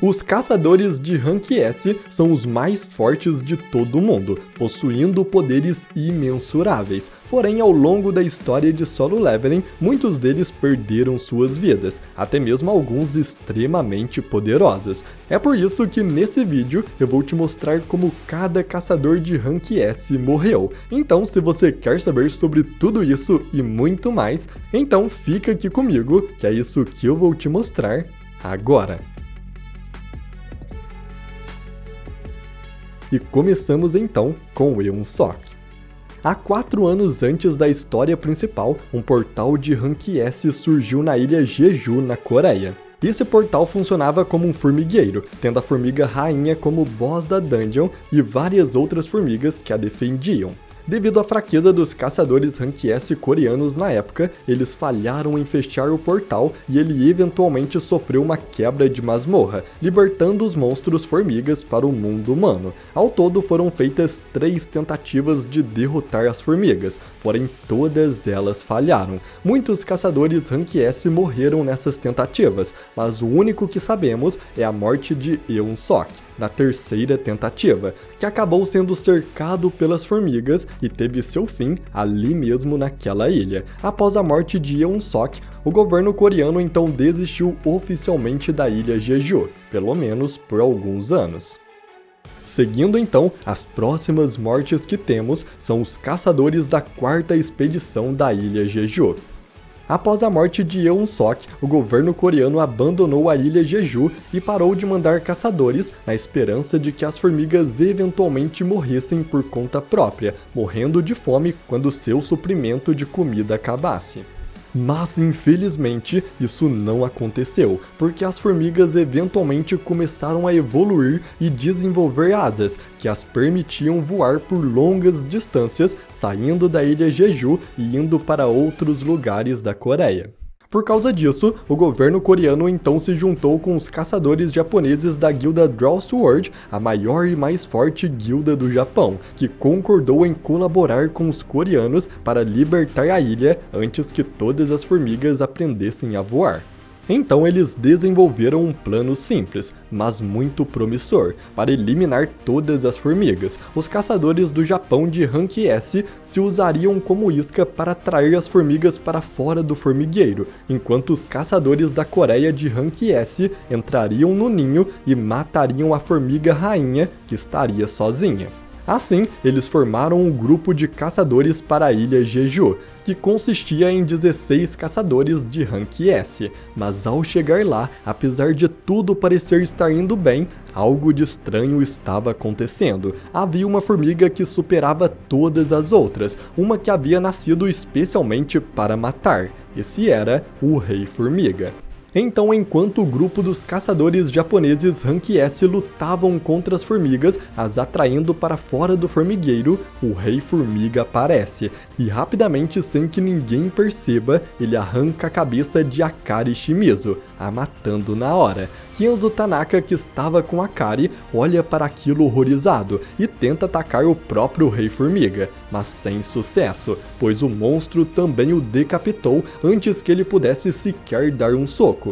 Os caçadores de Rank S são os mais fortes de todo o mundo, possuindo poderes imensuráveis. Porém, ao longo da história de Solo Leveling, muitos deles perderam suas vidas, até mesmo alguns extremamente poderosos. É por isso que nesse vídeo eu vou te mostrar como cada caçador de Rank S morreu. Então, se você quer saber sobre tudo isso e muito mais, então fica aqui comigo, que é isso que eu vou te mostrar agora. E começamos então com Aeon Sok. Há 4 anos antes da história principal, um portal de Rank S surgiu na ilha Jeju, na Coreia. Esse portal funcionava como um formigueiro, tendo a formiga rainha como boss da dungeon e várias outras formigas que a defendiam. Devido à fraqueza dos caçadores Rank S coreanos na época, eles falharam em fechar o portal e ele eventualmente sofreu uma quebra de masmorra, libertando os monstros formigas para o mundo humano. Ao todo foram feitas 3 tentativas de derrotar as formigas, porém todas elas falharam. Muitos caçadores Rank S morreram nessas tentativas, mas o único que sabemos é a morte de Aeon Sok, na 3ª tentativa, que acabou sendo cercado pelas formigas e teve seu fim ali mesmo naquela ilha. Após a morte de Aeon Sok, o governo coreano então desistiu oficialmente da ilha Jeju, pelo menos por alguns anos. Seguindo então, as próximas mortes que temos são os caçadores da 4ª expedição da ilha Jeju. Após a morte de Aeon Sok, o governo coreano abandonou a ilha Jeju e parou de mandar caçadores na esperança de que as formigas eventualmente morressem por conta própria, morrendo de fome quando seu suprimento de comida acabasse. Mas infelizmente isso não aconteceu, porque as formigas eventualmente começaram a evoluir e desenvolver asas, que as permitiam voar por longas distâncias, saindo da ilha Jeju e indo para outros lugares da Coreia. Por causa disso, o governo coreano então se juntou com os caçadores japoneses da guilda Draw Sword, a maior e mais forte guilda do Japão, que concordou em colaborar com os coreanos para libertar a ilha antes que todas as formigas aprendessem a voar. Então eles desenvolveram um plano simples, mas muito promissor, para eliminar todas as formigas. Os caçadores do Japão de Rank S se usariam como isca para atrair as formigas para fora do formigueiro, enquanto os caçadores da Coreia de Rank S entrariam no ninho e matariam a formiga rainha, que estaria sozinha. Assim, eles formaram um grupo de caçadores para a ilha Jeju, que consistia em 16 caçadores de Rank S, mas ao chegar lá, apesar de tudo parecer estar indo bem, algo de estranho estava acontecendo. Havia uma formiga que superava todas as outras, uma que havia nascido especialmente para matar. Esse era o Rei Formiga. Então, enquanto o grupo dos caçadores japoneses Rank S lutavam contra as formigas, as atraindo para fora do formigueiro, o Rei Formiga aparece, e rapidamente, sem que ninguém perceba, ele arranca a cabeça de Akari Shimizu, a matando na hora. Kenzo Tanaka, que estava com Akari, olha para aquilo horrorizado e tenta atacar o próprio Rei Formiga, mas sem sucesso, pois o monstro também o decapitou antes que ele pudesse sequer dar um soco.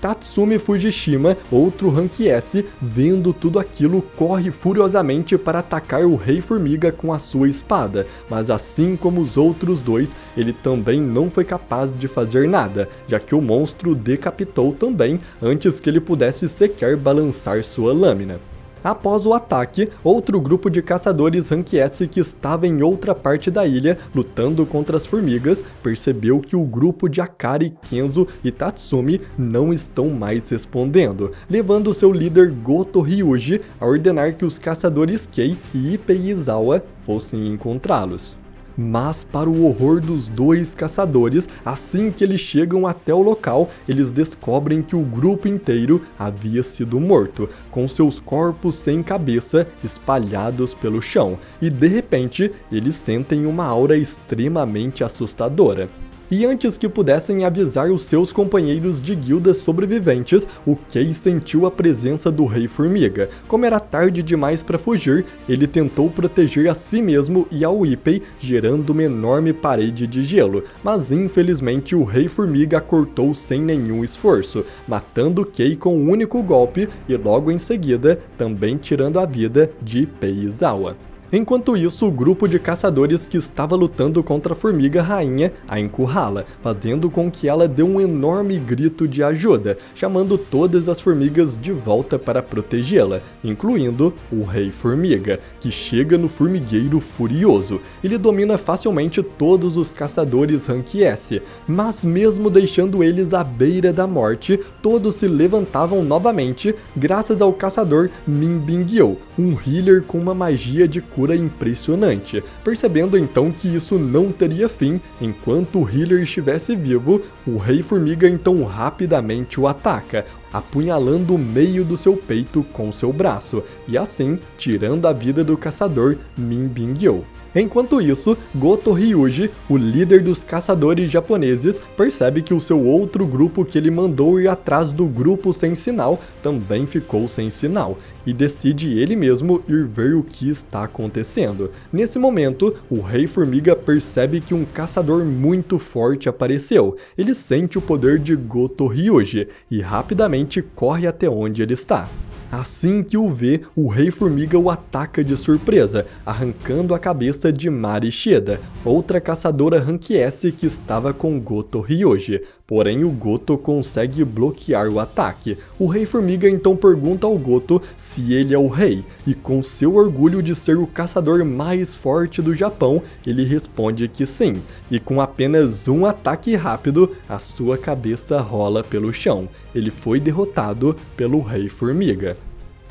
Tatsumi Fujishima, outro Rank S, vendo tudo aquilo, corre furiosamente para atacar o Rei Formiga com a sua espada, mas assim como os outros dois, ele também não foi capaz de fazer nada, já que o monstro o decapitou também antes que ele pudesse sequer balançar sua lâmina. Após o ataque, outro grupo de caçadores Rank S que estava em outra parte da ilha, lutando contra as formigas, percebeu que o grupo de Akari, Kenzo e Tatsumi não estão mais respondendo, levando seu líder Goto Ryuji a ordenar que os caçadores Kei e Ipei Izawa fossem encontrá-los. Mas, para o horror dos dois caçadores, assim que eles chegam até o local, eles descobrem que o grupo inteiro havia sido morto, com seus corpos sem cabeça espalhados pelo chão, e de repente eles sentem uma aura extremamente assustadora. E antes que pudessem avisar os seus companheiros de guilda sobreviventes, o Kei sentiu a presença do Rei Formiga. Como era tarde demais para fugir, ele tentou proteger a si mesmo e ao Ippei, gerando uma enorme parede de gelo, mas infelizmente o Rei Formiga a cortou sem nenhum esforço, matando Kei com um único golpe e logo em seguida também tirando a vida de Ippei Izawa. Enquanto isso, o grupo de caçadores que estava lutando contra a formiga rainha a encurrala, fazendo com que ela dê um enorme grito de ajuda, chamando todas as formigas de volta para protegê-la, incluindo o Rei Formiga, que chega no formigueiro furioso. Ele domina facilmente todos os caçadores Rank S, mas mesmo deixando eles à beira da morte, todos se levantavam novamente graças ao caçador Min Bingyo, um healer com uma magia de cura impressionante. Percebendo então que isso não teria fim enquanto o healer estivesse vivo, o Rei Formiga então rapidamente o ataca, apunhalando o meio do seu peito com seu braço, e assim tirando a vida do caçador Min Bingyo. Enquanto isso, Goto Ryuji, o líder dos caçadores japoneses, percebe que o seu outro grupo que ele mandou ir atrás do grupo sem sinal também ficou sem sinal, e decide ele mesmo ir ver o que está acontecendo. Nesse momento, o Rei Formiga percebe que um caçador muito forte apareceu. Ele sente o poder de Goto Ryuji e rapidamente corre até onde ele está. Assim que o vê, o Rei Formiga o ataca de surpresa, arrancando a cabeça de Mari Shida, outra caçadora Rank S que estava com Goto Ryuji. Porém, o Goto consegue bloquear o ataque. O Rei Formiga então pergunta ao Goto se ele é o rei, e com seu orgulho de ser o caçador mais forte do Japão, ele responde que sim, e com apenas um ataque rápido, a sua cabeça rola pelo chão. Ele foi derrotado pelo Rei Formiga.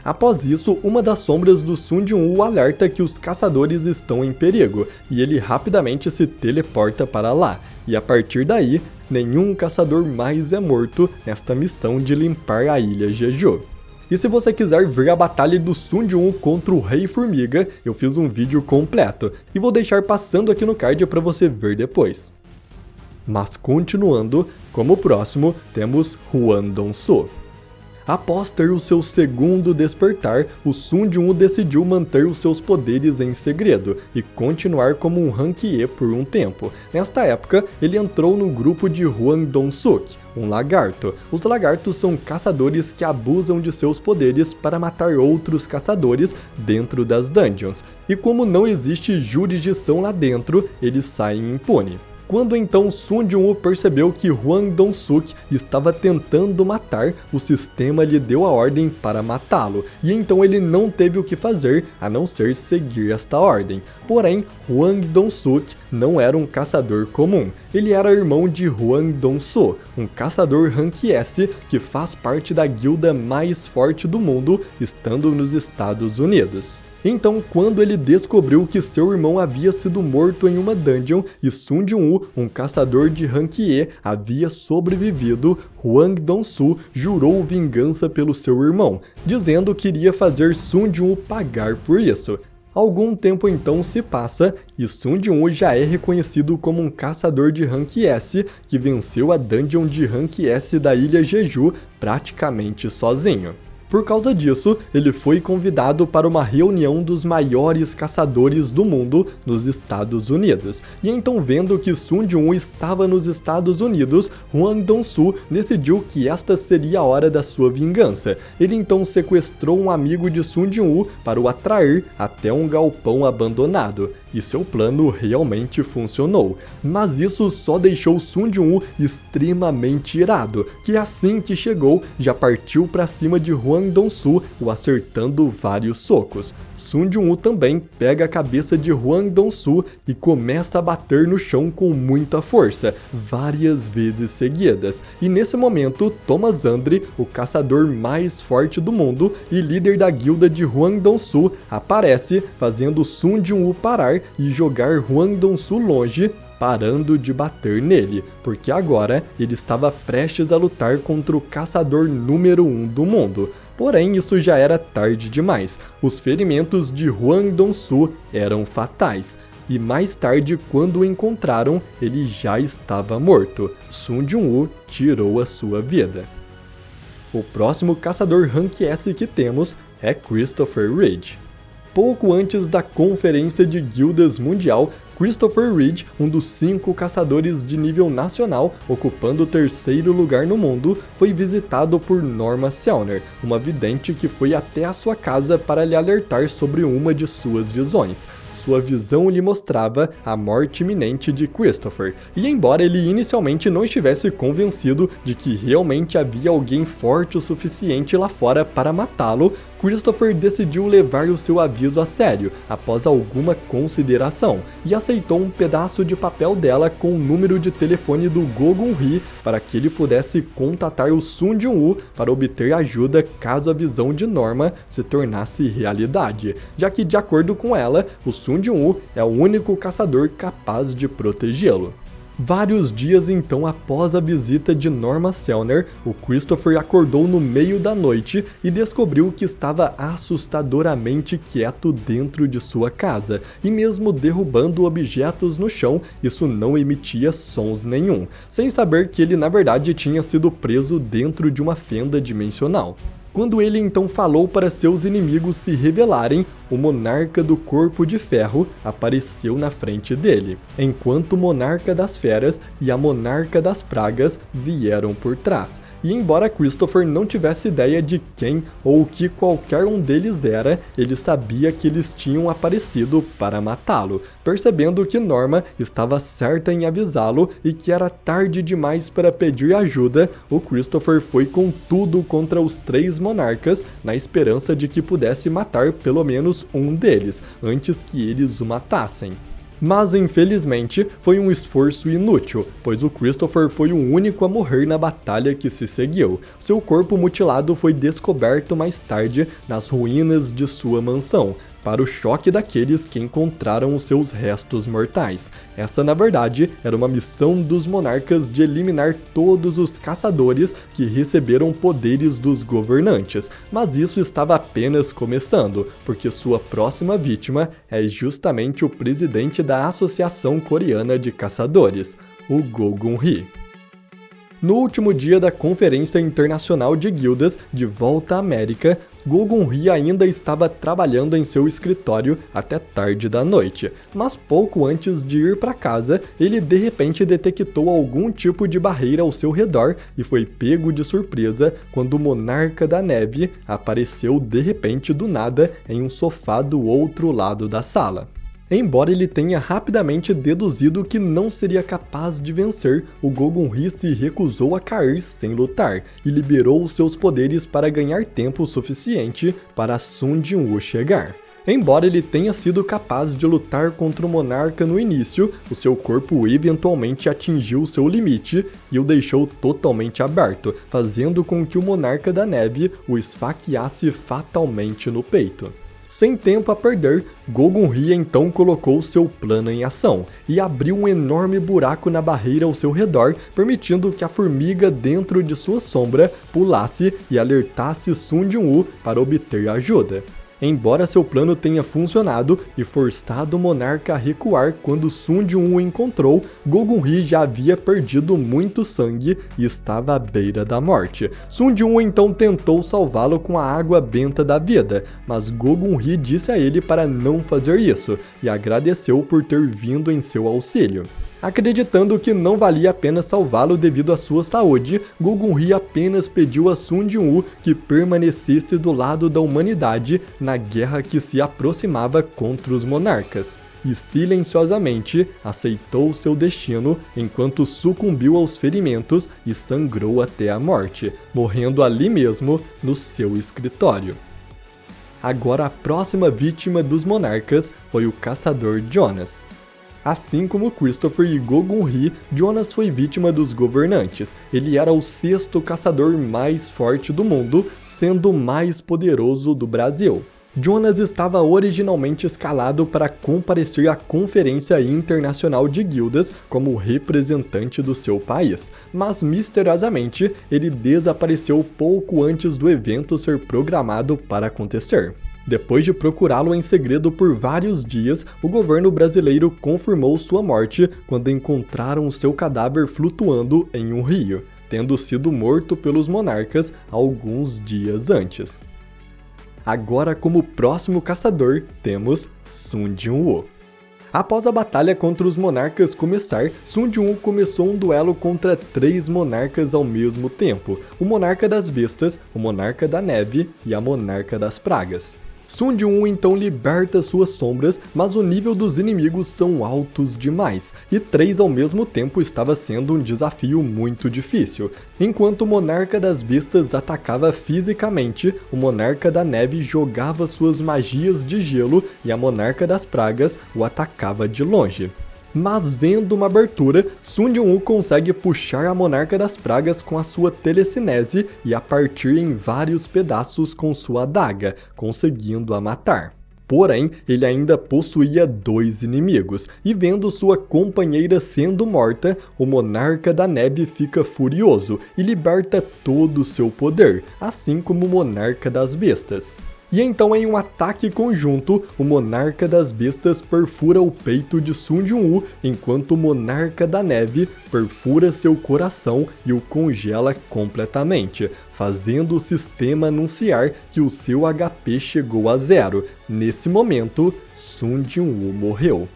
Após isso, uma das sombras do Sun Jin-woo alerta que os caçadores estão em perigo, e ele rapidamente se teleporta para lá, e a partir daí, nenhum caçador mais é morto nesta missão de limpar a ilha Jeju. E se você quiser ver a batalha do Sun Jin-woo contra o Rei Formiga, eu fiz um vídeo completo, e vou deixar passando aqui no card para você ver depois. Mas continuando, como próximo, temos Hwang Dong-soo. Após ter o seu segundo despertar, o Sun Jin-woo decidiu manter os seus poderes em segredo e continuar como um Rank E por um tempo. Nesta época, ele entrou no grupo de Hwang Dong-suk, um lagarto. Os lagartos são caçadores que abusam de seus poderes para matar outros caçadores dentro das dungeons, e como não existe jurisdição lá dentro, eles saem impunes. Quando então Sun Jin-woo percebeu que Hwang Dong-suk estava tentando matar, o sistema lhe deu a ordem para matá-lo, e então ele não teve o que fazer a não ser seguir esta ordem. Porém, Hwang Dong-suk não era um caçador comum, ele era irmão de Hwang Dong-soo, um caçador Rank S que faz parte da guilda mais forte do mundo, estando nos Estados Unidos. Então, quando ele descobriu que seu irmão havia sido morto em uma dungeon e Sun Jin-woo, um caçador de Rank E, havia sobrevivido, Hwang Dong-soo jurou vingança pelo seu irmão, dizendo que iria fazer Sun Jin-woo pagar por isso. Algum tempo então se passa e Sun Jin-woo já é reconhecido como um caçador de Rank S que venceu a dungeon de Rank S da ilha Jeju praticamente sozinho. Por causa disso, ele foi convidado para uma reunião dos maiores caçadores do mundo nos Estados Unidos. E então, vendo que Sun Jin-woo estava nos Estados Unidos, Hwang Dong-soo decidiu que esta seria a hora da sua vingança. Ele então sequestrou um amigo de Sun Jin-woo para o atrair até um galpão abandonado. E seu plano realmente funcionou. Mas isso só deixou Sun Jin-woo extremamente irado, que assim que chegou, já partiu para cima de Hwang Dong-soo, o acertando vários socos. Sun Jin-woo também pega a cabeça de Hwang Dong-soo e começa a bater no chão com muita força, várias vezes seguidas. E nesse momento, Thomas Andre, o caçador mais forte do mundo e líder da guilda de Hwang Dong-soo, aparece, fazendo Sun Jin-woo parar e jogar Hwang Dong-soo longe, parando de bater nele, porque agora ele estava prestes a lutar contra o caçador número 1 do mundo. Porém, isso já era tarde demais. Os ferimentos de Hwang Dong-soo eram fatais. e mais tarde, quando o encontraram, ele já estava morto. Sun Jin-woo tirou a sua vida. O próximo caçador Rank S que temos é Christopher Reed. Pouco antes da Conferência de Guildas Mundial, Christopher Reed, um dos 5 caçadores de nível nacional, ocupando o 3º lugar no mundo, foi visitado por Norma Selner, uma vidente que foi até a sua casa para lhe alertar sobre uma de suas visões. Sua visão lhe mostrava a morte iminente de Christopher, e embora ele inicialmente não estivesse convencido de que realmente havia alguém forte o suficiente lá fora para matá-lo, Christopher decidiu levar o seu aviso a sério, após alguma consideração, e aceitou um pedaço de papel dela com o número de telefone do Go Gun-hee para que ele pudesse contatar o Sun Jin-woo para obter ajuda caso a visão de Norma se tornasse realidade, já que, de acordo com ela, o Sun Jin-woo é o único caçador capaz de protegê-lo. Vários dias então após a visita de Norma Selner, o Christopher acordou no meio da noite e descobriu que estava assustadoramente quieto dentro de sua casa, e mesmo derrubando objetos no chão, isso não emitia sons nenhum, sem saber que ele na verdade tinha sido preso dentro de uma fenda dimensional. Quando ele então falou para seus inimigos se rebelarem, o Monarca do Corpo de Ferro apareceu na frente dele, enquanto o Monarca das Feras e a Monarca das Pragas vieram por trás. E embora Christopher não tivesse ideia de quem ou o que qualquer um deles era, ele sabia que eles tinham aparecido para matá-lo. Percebendo que Norma estava certa em avisá-lo e que era tarde demais para pedir ajuda, o Christopher foi com tudo contra os 3 monarcas, na esperança de que pudesse matar pelo menos um deles, antes que eles o matassem. Mas infelizmente foi um esforço inútil, pois o Christopher foi o único a morrer na batalha que se seguiu. Seu corpo mutilado foi descoberto mais tarde nas ruínas de sua mansão, para o choque daqueles que encontraram os seus restos mortais. Essa, na verdade, era uma missão dos monarcas de eliminar todos os caçadores que receberam poderes dos governantes, mas isso estava apenas começando, porque sua próxima vítima é justamente o presidente da Associação Coreana de Caçadores, o Go Gun-hee. No último dia da Conferência Internacional de Guildas, de volta à América, Go Gun-hee ainda estava trabalhando em seu escritório até tarde da noite, mas pouco antes de ir para casa, ele de repente detectou algum tipo de barreira ao seu redor e foi pego de surpresa quando o Monarca da Neve apareceu de repente do nada em um sofá do outro lado da sala. Embora ele tenha rapidamente deduzido que não seria capaz de vencer, o Go Gun-hee se recusou a cair sem lutar e liberou os seus poderes para ganhar tempo suficiente para Sun Jin-woo chegar. Embora ele tenha sido capaz de lutar contra o monarca no início, o seu corpo eventualmente atingiu seu limite e o deixou totalmente aberto, fazendo com que o Monarca da Neve o esfaqueasse fatalmente no peito. Sem tempo a perder, Go Gun-hee então colocou seu plano em ação e abriu um enorme buraco na barreira ao seu redor, permitindo que a formiga dentro de sua sombra pulasse e alertasse Sun Jin-woo para obter ajuda. Embora seu plano tenha funcionado e forçado o monarca a recuar quando Sun Jin-woo o encontrou, Go Gun-hee já havia perdido muito sangue e estava à beira da morte. Sun Jin-woo então tentou salvá-lo com a água benta da vida, mas Go Gun-hee disse a ele para não fazer isso e agradeceu por ter vindo em seu auxílio. Acreditando que não valia a pena salvá-lo devido à sua saúde, Go Gun-hee apenas pediu a Sun Jin-woo que permanecesse do lado da humanidade na guerra que se aproximava contra os monarcas, e silenciosamente aceitou seu destino enquanto sucumbiu aos ferimentos e sangrou até a morte, morrendo ali mesmo no seu escritório. Agora a próxima vítima dos monarcas foi o caçador Jonas. Assim como Christopher e Go Gun-hee, Jonas foi vítima dos governantes. Ele era o 6º caçador mais forte do mundo, sendo o mais poderoso do Brasil. Jonas estava originalmente escalado para comparecer à Conferência Internacional de Guildas como representante do seu país, mas misteriosamente ele desapareceu pouco antes do evento ser programado para acontecer. Depois de procurá-lo em segredo por vários dias, o governo brasileiro confirmou sua morte quando encontraram seu cadáver flutuando em um rio, tendo sido morto pelos monarcas alguns dias antes. Agora, como próximo caçador, temos Sun Jin-woo. Após a batalha contra os monarcas começar, Sun Jin-woo começou um duelo contra 3 monarcas ao mesmo tempo: o monarca das bestas, o monarca da neve e a monarca das pragas. Sun Jin-woo então liberta suas sombras, mas o nível dos inimigos são altos demais, e 3 ao mesmo tempo estava sendo um desafio muito difícil. Enquanto o monarca das bestas atacava fisicamente, o monarca da neve jogava suas magias de gelo e a monarca das pragas o atacava de longe. Mas vendo uma abertura, Sun Jin-woo consegue puxar a monarca das pragas com a sua telecinese e a partir em vários pedaços com sua adaga, conseguindo a matar. Porém, ele ainda possuía 2 inimigos, e vendo sua companheira sendo morta, o monarca da neve fica furioso e liberta todo o seu poder, assim como o monarca das bestas. E então, em um ataque conjunto, o monarca das bestas perfura o peito de Sun Jin-woo, enquanto o monarca da neve perfura seu coração e o congela completamente, fazendo o sistema anunciar que o seu HP chegou a 0. Nesse momento, Sun Jin-woo morreu.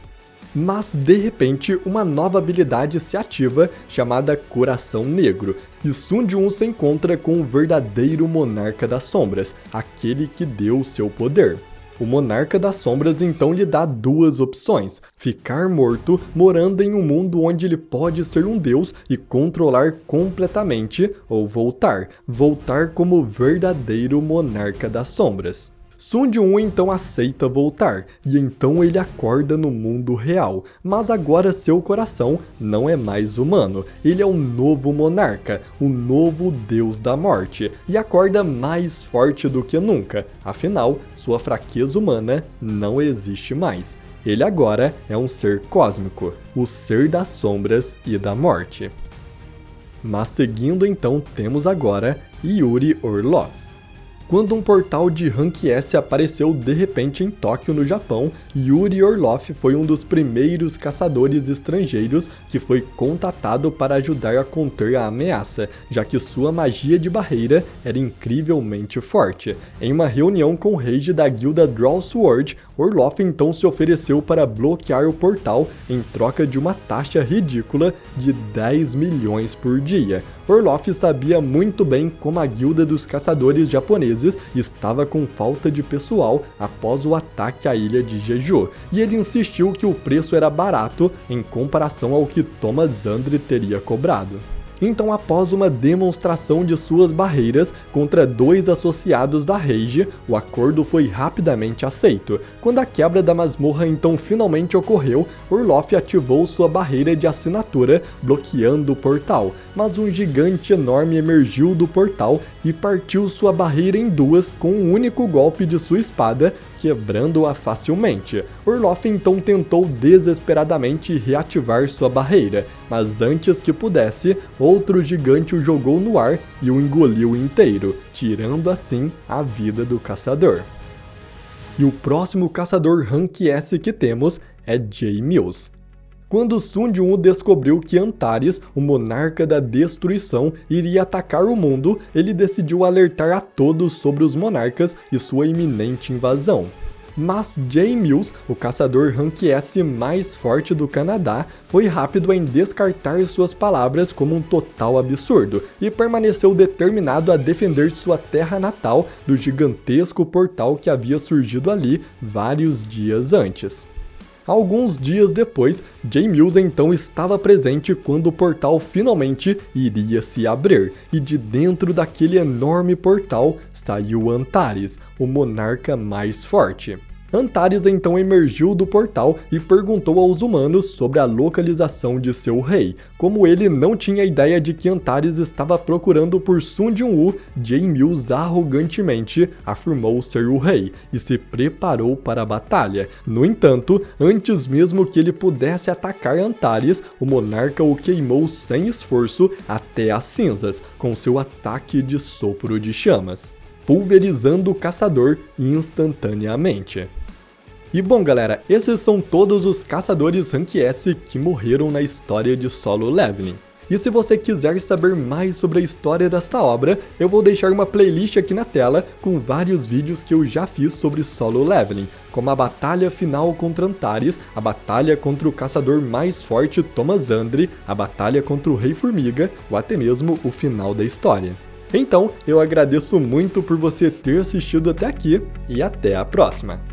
Mas, de repente, uma nova habilidade se ativa, chamada Coração Negro, e Sun Jin-woo se encontra com o verdadeiro Monarca das Sombras, aquele que deu seu poder. O Monarca das Sombras então lhe dá 2 opções: ficar morto, morando em um mundo onde ele pode ser um deus e controlar completamente, ou voltar como verdadeiro Monarca das Sombras. Sun Jin-woo então aceita voltar, e então ele acorda no mundo real, mas agora seu coração não é mais humano, ele é um novo monarca, o novo deus da morte, e acorda mais forte do que nunca, afinal, sua fraqueza humana não existe mais. Ele agora é um ser cósmico, o ser das sombras e da morte. Mas seguindo então, temos agora Yuri Orlov. Quando um portal de Rank S apareceu de repente em Tóquio, no Japão, Yuri Orlov foi um dos primeiros caçadores estrangeiros que foi contatado para ajudar a conter a ameaça, já que sua magia de barreira era incrivelmente forte. Em uma reunião com o rege da guilda Draw Sword, Orlov então se ofereceu para bloquear o portal em troca de uma taxa ridícula de 10 milhões por dia. Orlov sabia muito bem como a guilda dos caçadores japoneses estava com falta de pessoal após o ataque à ilha de Jeju, e ele insistiu que o preço era barato em comparação ao que Thomas Andre teria cobrado. Então, após uma demonstração de suas barreiras contra 2 associados da Rage, o acordo foi rapidamente aceito. Quando a quebra da masmorra então finalmente ocorreu, Orlov ativou sua barreira de assinatura, bloqueando o portal, mas um gigante enorme emergiu do portal e partiu sua barreira em 2 com um único golpe de sua espada, quebrando-a facilmente. Orlov então tentou desesperadamente reativar sua barreira, mas antes que pudesse, outro gigante o jogou no ar e o engoliu inteiro, tirando assim a vida do caçador. E o próximo caçador Rank S que temos é Jay Mills. Quando Sun Jin-woo descobriu que Antares, o monarca da destruição, iria atacar o mundo, ele decidiu alertar a todos sobre os monarcas e sua iminente invasão. Mas Jay Mills, o caçador Rank S mais forte do Canadá, foi rápido em descartar suas palavras como um total absurdo e permaneceu determinado a defender sua terra natal do gigantesco portal que havia surgido ali vários dias antes. Alguns dias depois, Jay Mills então estava presente quando o portal finalmente iria se abrir, e de dentro daquele enorme portal saiu Antares, o monarca mais forte. Antares então emergiu do portal e perguntou aos humanos sobre a localização de seu rei. Como ele não tinha ideia de que Antares estava procurando por Sun Jin-woo, Jay Mills arrogantemente afirmou ser o rei e se preparou para a batalha. No entanto, antes mesmo que ele pudesse atacar Antares, o monarca o queimou sem esforço até as cinzas, com seu ataque de sopro de chamas. pulverizando o caçador instantaneamente. E bom galera, esses são todos os caçadores Rank S que morreram na história de Solo Leveling. E se você quiser saber mais sobre a história desta obra, eu vou deixar uma playlist aqui na tela com vários vídeos que eu já fiz sobre Solo Leveling, como a batalha final contra Antares, a batalha contra o caçador mais forte Thomas Andre, a batalha contra o Rei Formiga, ou até mesmo o final da história. Então, eu agradeço muito por você ter assistido até aqui, e até a próxima!